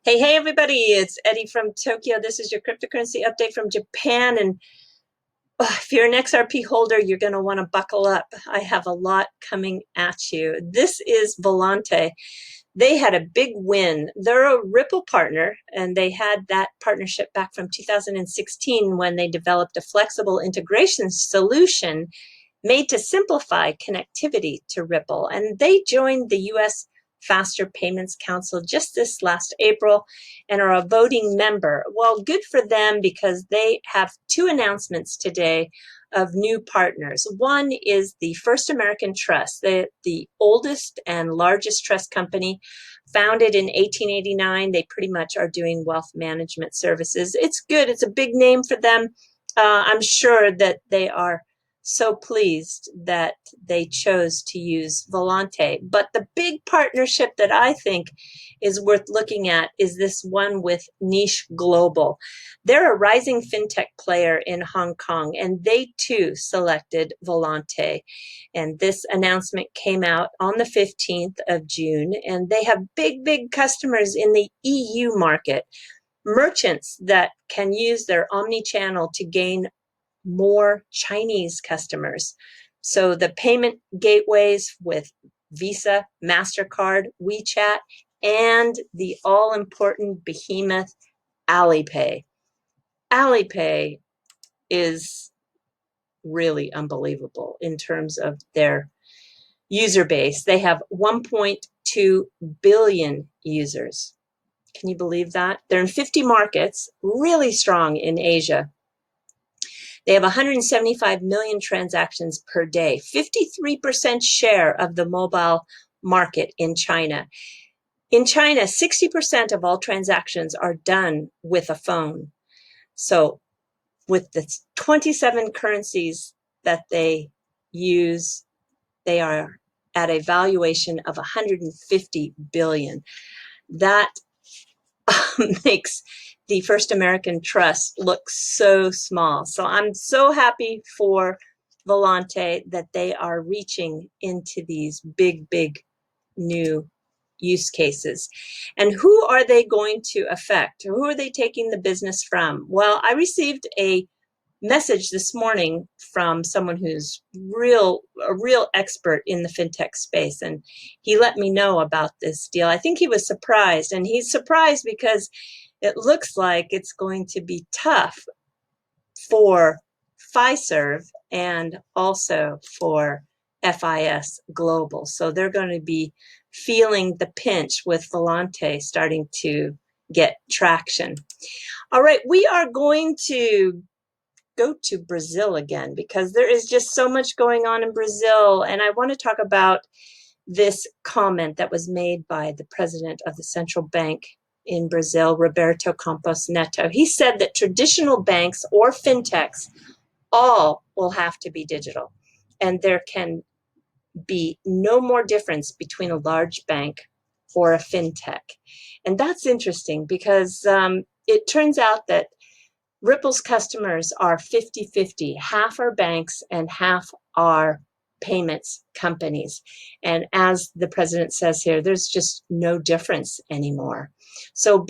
Hey, everybody, it's Eddie from Tokyo. This is your cryptocurrency update from Japan. And if you're an XRP holder, you're going to want to buckle up. I have a lot coming at you. This is Volante. They had a big win. They're a Ripple partner, and they had that partnership back from 2016 when they developed a flexible integration solution made to simplify connectivity to Ripple. And they joined the U.S. Faster Payments Council just this last April and are a voting member. Well, good for them because they have two announcements today of new partners. One is the First American Trust, the oldest and largest trust company, founded in 1889. They pretty much are doing wealth management services. It's good. It's a big name for them. I'm sure that they are so pleased that they chose to use Volante. But the big partnership that I think is worth looking at is this one with Niche Global. They're a rising fintech player in Hong Kong, and they too selected Volante. And this announcement came out on the 15th of June, and they have big customers in the EU market, merchants that can use their omni-channel to gain more Chinese customers. So the payment gateways with Visa, MasterCard, WeChat, and the all-important behemoth Alipay. Alipay is really unbelievable in terms of their user base. They have 1.2 billion users. Can you believe that? They're in 50 markets, really strong in Asia. They have 175 million transactions per day, 53% share of the mobile market in China. In China, 60% of all transactions are done with a phone. So with the 27 currencies that they use, they are at a valuation of 150 billion. That makes the First American Trust look so small. So I'm so happy for Volante that they are reaching into these big new use cases. And who are they going to affect? Who are they taking the business from? Well, I received a message this morning from someone who's a real expert in the fintech space, and he let me know about this deal. I think he was surprised, and he's surprised because it looks like it's going to be tough for Fiserv and also for FIS Global. So they're going to be feeling the pinch with Volante starting to get traction. All right, we are going to go to Brazil again because there is just so much going on in Brazil. And I want to talk about this comment that was made by the president of the central bank in Brazil, Roberto Campos Neto. He said that traditional banks or fintechs all will have to be digital, and there can be no more difference between a large bank or a fintech. And that's interesting because it turns out that Ripple's customers are 50-50. Half are banks and half are payments companies. And as the president says here, there's just no difference anymore. So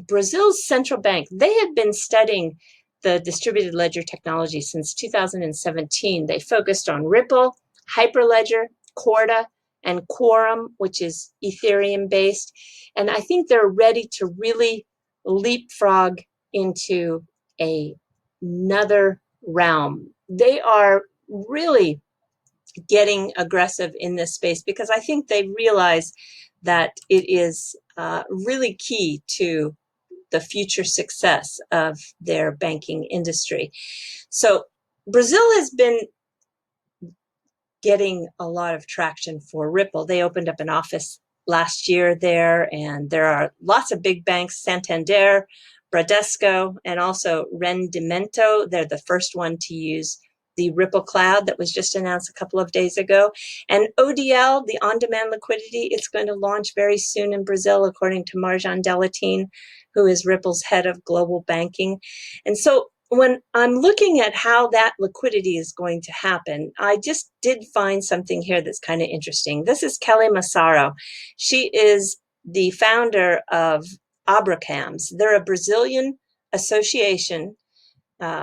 Brazil's central bank, they had been studying the distributed ledger technology since 2017. They focused on Ripple, Hyperledger, Corda, and Quorum, which is Ethereum based. And I think they're ready to really leapfrog into another realm. They are really getting aggressive in this space because I think they realize that it is really key to the future success of their banking industry. So Brazil has been getting a lot of traction for Ripple. They opened up an office last year there, and there are lots of big banks, Santander, Bradesco, and also Rendimento. They're the first one to use the Ripple Cloud that was just announced a couple of days ago. And ODL, the on-demand liquidity, it's going to launch very soon in Brazil, according to Marjan Delatin, who is Ripple's head of global banking. And so when I'm looking at how that liquidity is going to happen, I just did find something here that's kind of interesting. This is Kelly Massaro. She is the founder of Abracams. They're a Brazilian association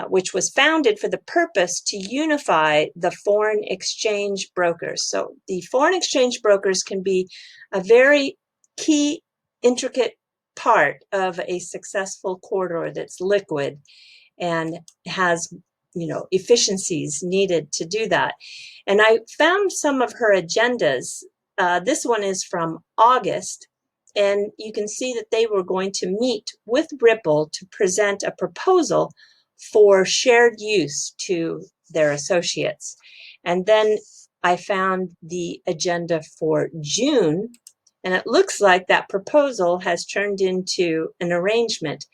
which was founded for the purpose to unify the foreign exchange brokers. So the foreign exchange brokers can be a very key, intricate part of a successful corridor that's liquid and has, efficiencies needed to do that. And I found some of her agendas. This one is from August, and you can see that they were going to meet with Ripple to present a proposal for shared use to their associates. And then I found the agenda for June, and it looks like that proposal has turned into an arrangement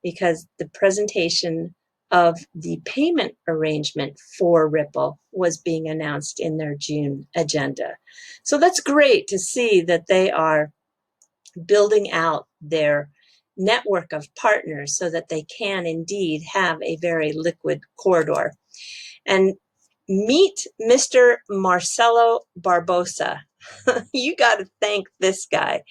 because the presentation of the payment arrangement for Ripple was being announced in their June agenda. So that's great to see that they are building out their network of partners so that they can indeed have a very liquid corridor. And meet Mr. Marcelo Barbosa. You got to thank this guy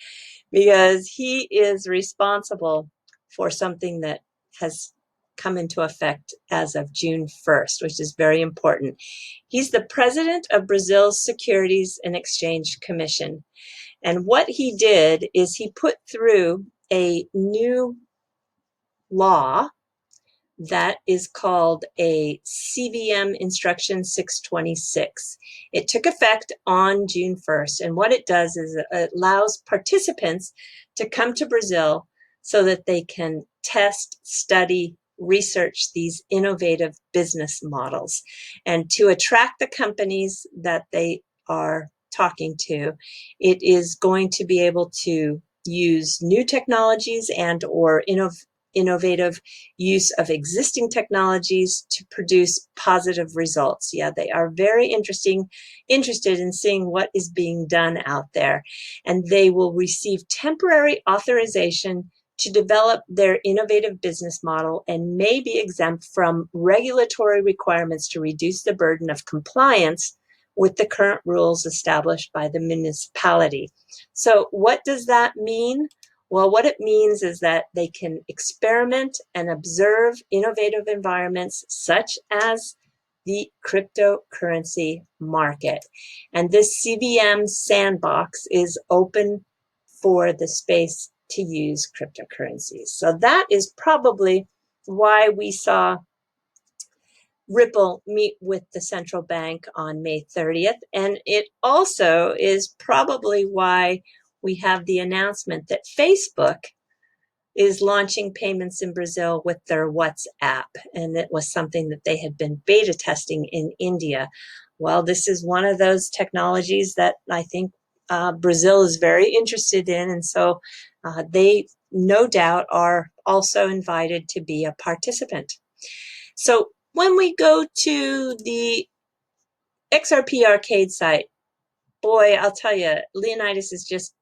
because he is responsible for something that has come into effect as of June 1st, which is very important. He's the president of Brazil's Securities and Exchange Commission. And what he did is he put through a new law that is called a CVM Instruction 626. It took effect on June 1st, and what it does is it allows participants to come to Brazil so that they can test, study, research these innovative business models. And to attract the companies that they are talking to, it is going to be able to use new technologies and or innovative use of existing technologies to produce positive results. Yeah, they are very interested in seeing what is being done out there. And they will receive temporary authorization to develop their innovative business model and may be exempt from regulatory requirements to reduce the burden of compliance with the current rules established by the municipality. So what does that mean? Well, what it means is that they can experiment and observe innovative environments such as the cryptocurrency market. And this CVM Sandbox is open for the space to use cryptocurrencies. So that is probably why we saw Ripple meet with the central bank on May 30th. And it also is probably why we have the announcement that Facebook is launching payments in Brazil with their WhatsApp. And it was something that they had been beta testing in India. Well, this is one of those technologies that I think Brazil is very interested in. And so they no doubt are also invited to be a participant. So when we go to the XRP Arcade site, boy, I'll tell you, Leonidas is just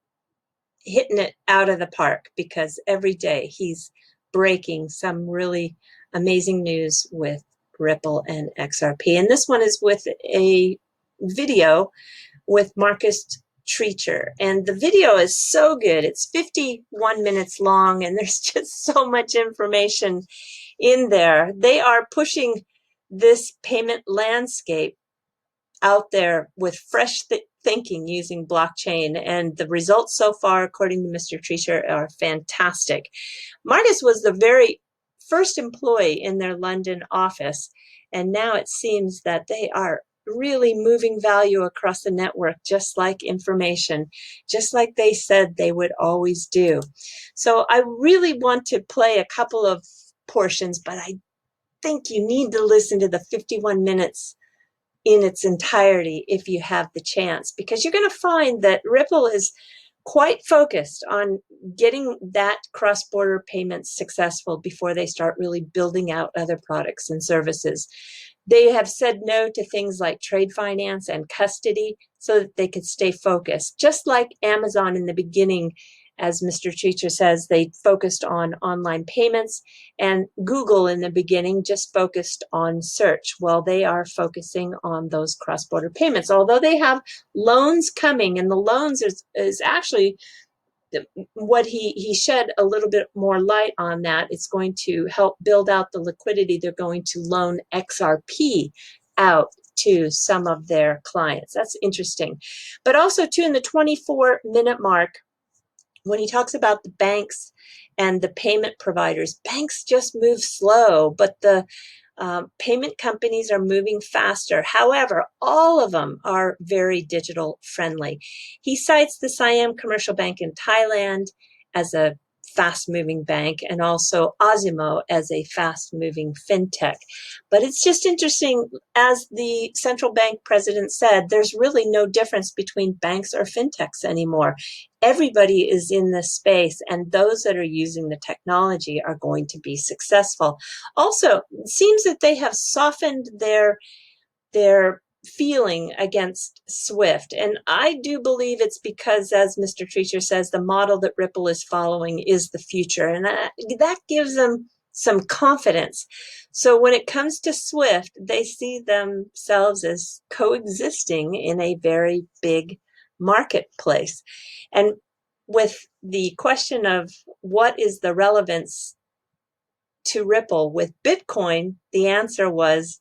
hitting it out of the park because every day he's breaking some really amazing news with Ripple and XRP. And this one is with a video with Marcus Treacher. And the video is so good. It's 51 minutes long, and there's just so much information in there. They are pushing this payment landscape out there with fresh thinking using blockchain. And the results so far, according to Mr. Treacher, are fantastic. Marcus was the very first employee in their London office. And now it seems that they are really moving value across the network, just like information, just like they said they would always do. So I really want to play a couple of portions, but I think you need to listen to the 51 minutes in its entirety if you have the chance, because you're going to find that Ripple is quite focused on getting that cross-border payments successful before they start really building out other products and services. They have said no to things like trade finance and custody so that they could stay focused, just like Amazon in the beginning. As Mr. Treacher says, they focused on online payments, and Google in the beginning just focused on search. Well, they are focusing on those cross-border payments, although they have loans coming, and the loans is actually what he shed a little bit more light on that. It's going to help build out the liquidity. They're going to loan XRP out to some of their clients. That's interesting. But also, too, in the 24-minute mark, when he talks about the banks and the payment providers, banks just move slow, but the payment companies are moving faster. However, all of them are very digital friendly. He cites the Siam Commercial Bank in Thailand as a fast-moving bank, and also Osimo as a fast-moving fintech. But it's just interesting, as the central bank president said, there's really no difference between banks or fintechs anymore. Everybody is in this space, and those that are using the technology are going to be successful. Also, it seems that they have softened their feeling against Swift. And I do believe it's because, as Mr. Treacher says, the model that Ripple is following is the future. And that gives them some confidence. So when it comes to Swift, they see themselves as coexisting in a very big marketplace. And with the question of what is the relevance to Ripple with Bitcoin, the answer was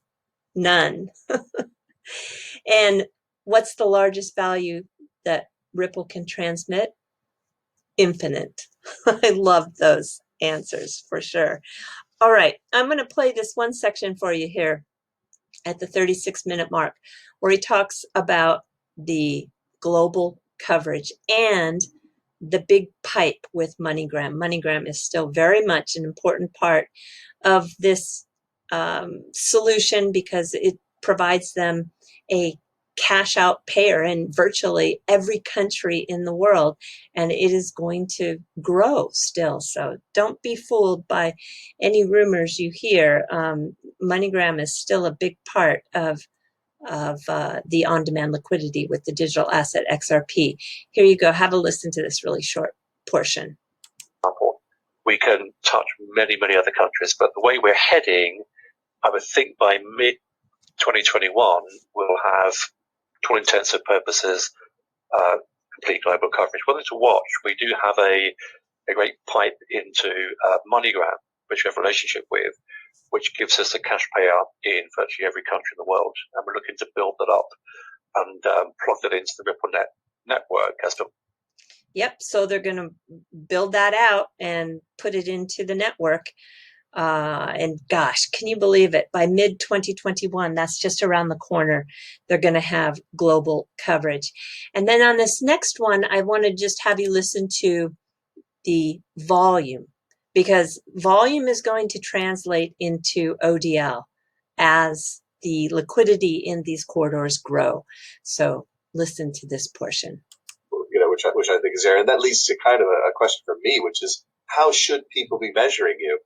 none. And what's the largest value that Ripple can transmit? Infinite. I love those answers for sure. All right, I'm going to play this one section for you here at the 36-minute mark, where he talks about the global coverage and the big pipe with MoneyGram. MoneyGram is still very much an important part of this solution because it provides them a cash out payer in virtually every country in the world, and it is going to grow still. So don't be fooled by any rumors you hear. MoneyGram is still a big part of the on-demand liquidity with the digital asset XRP. Here you go. Have a listen to this really short portion. We can touch many, many other countries, but the way we're heading, I would think by mid-2021, we'll have, to all intents and purposes, complete global coverage. One thing to watch, we do have a great pipe into MoneyGram, which we have a relationship with, which gives us a cash payout in virtually every country in the world. And we're looking to build that up and plug that into the RippleNet network as to. Yep, so they're going to build that out and put it into the network. And gosh, can you believe it? By mid-2021, that's just around the corner, they're going to have global coverage. And then on this next one, I want to just have you listen to the volume, because volume is going to translate into ODL as the liquidity in these corridors grow. So listen to this portion. Which I think is there. And that leads to kind of a question for me, which is, how should people be measuring you?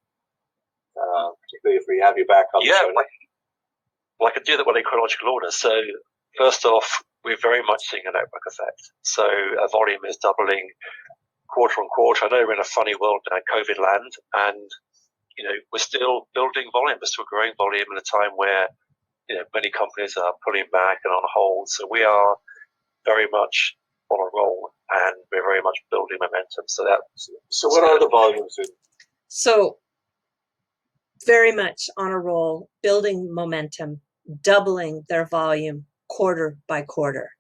Particularly if we have you back on the show. Well, I could do that in a chronological order. So first off, we're very much seeing a network effect. So volume is doubling quarter on quarter. I know we're in a funny world now, COVID land, and we're still building volume. We're still growing volume in a time where many companies are pulling back and on hold. So we are very much on a roll, and we're very much building momentum. So what are the volumes? So very much on a roll, building momentum, doubling their volume quarter by quarter.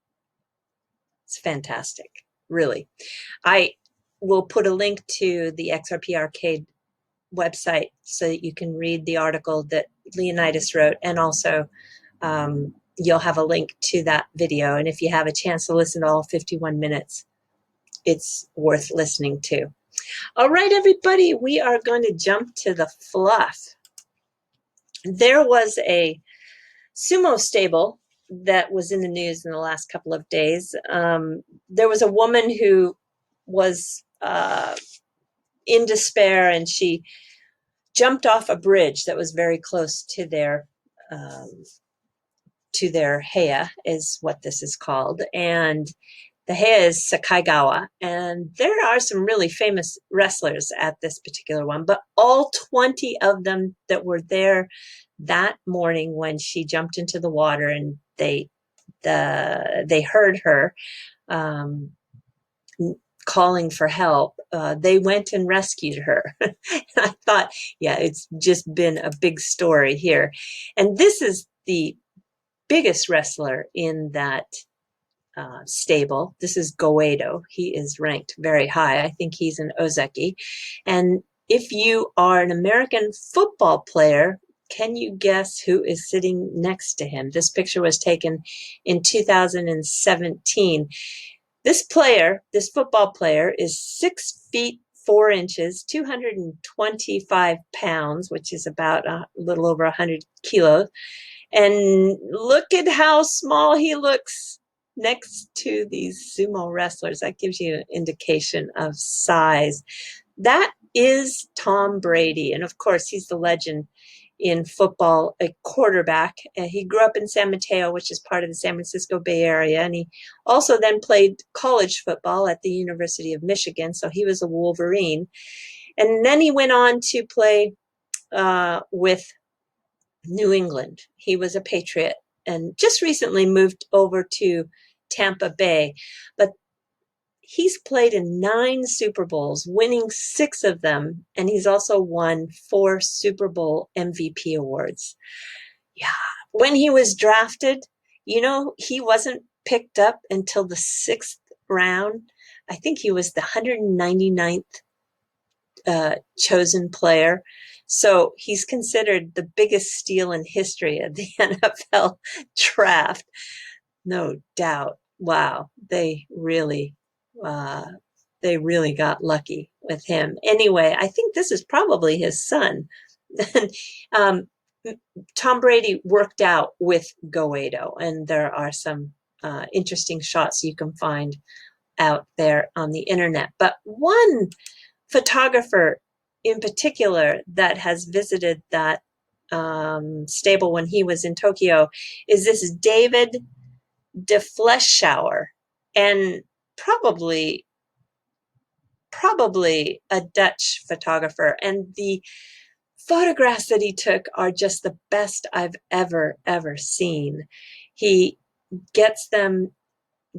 It's fantastic, really. I will put a link to the XRP Arcade website so that you can read the article that Leonidas wrote, and also you'll have a link to that video. And if you have a chance to listen to all 51 minutes, it's worth listening to. All right, everybody, we are going to jump to the fluff. There was a Sumo Stable that was in the news in the last couple of days. There was a woman who was in despair, and she jumped off a bridge that was very close to their heya, is what this is called. And the heya is Sakaigawa. And there are some really famous wrestlers at this particular one, but all 20 of them that were there that morning when she jumped into the water, and they heard her, calling for help, they went and rescued her. I thought, yeah, it's just been a big story here. And this is the biggest wrestler in that stable. This is Goedo. He is ranked very high. I think he's an Ozeki. And if you are an American football player, can you guess who is sitting next to him? This picture was taken in 2017. This football player, is 6 feet 4 inches, 225 pounds, which is about a little over 100 kilos. And look at how small he looks next to these sumo wrestlers. That gives you an indication of size. That is Tom Brady. And of course, he's the legend in football, a quarterback. He grew up in San Mateo, which is part of the San Francisco Bay Area. And he also then played college football at the University of Michigan. So he was a Wolverine. And then he went on to play with New England. He was a Patriot and just recently moved over to Tampa Bay. But he's played in 9 Super Bowls, winning 6 of them, and he's also won 4 Super Bowl MVP awards. Yeah. When he was drafted, he wasn't picked up until the 6th round. I think he was the 199th chosen player. So he's considered the biggest steal in history of the NFL draft. No doubt. Wow. They really got lucky with him. Anyway, I think this is probably his son. Tom Brady worked out with Goedo, and there are some interesting shots you can find out there on the internet. But one photographer in particular that has visited that stable when he was in Tokyo is this David de Fleschauer, and probably a Dutch photographer. And the photographs that he took are just the best I've ever seen. He gets them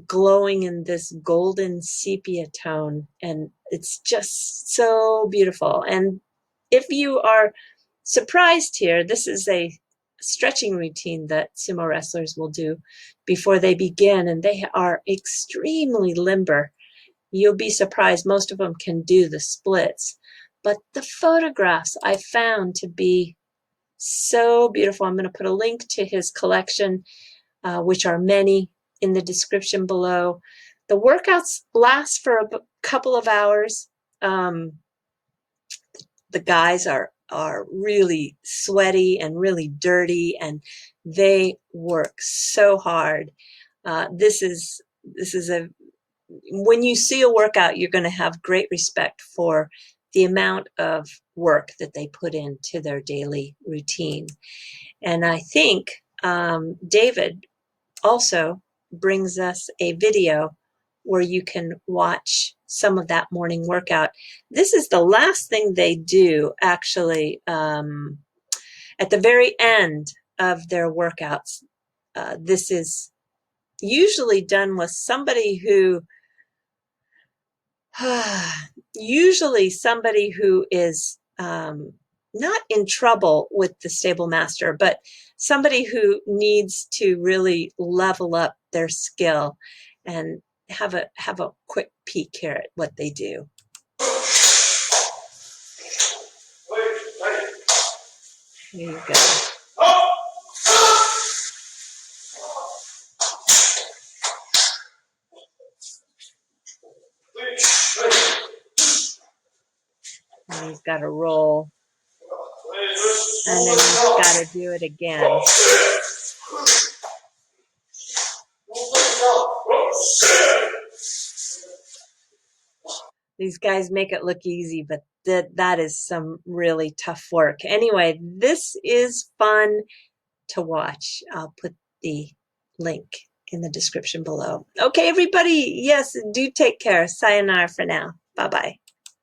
glowing in this golden sepia tone, and it's just so beautiful. And if you are surprised here, this is a stretching routine that sumo wrestlers will do before they begin, and they are extremely limber. You'll be surprised, most of them can do the splits, but the photographs I found to be so beautiful. I'm going to put a link to his collection, which are many, in the description below. The workouts last for a couple of hours. The guys are really sweaty and really dirty, and they work so hard. This is when you see a workout, you're going to have great respect for the amount of work that they put into their daily routine. And I think David also brings us a video where you can watch some of that morning workout. This is the last thing they do, actually, at the very end of their workouts. This is usually done with somebody who is not in trouble with the stable master, but somebody who needs to really level up their skill. And have a quick peek here at what they do. Here you go. And he's got to roll, and then he's got to do it again. These guys make it look easy, but that is some really tough work. Anyway, this is fun to watch. I'll put the link in the description below. Okay, everybody, yes, do take care. Sayonara for now. Bye-bye.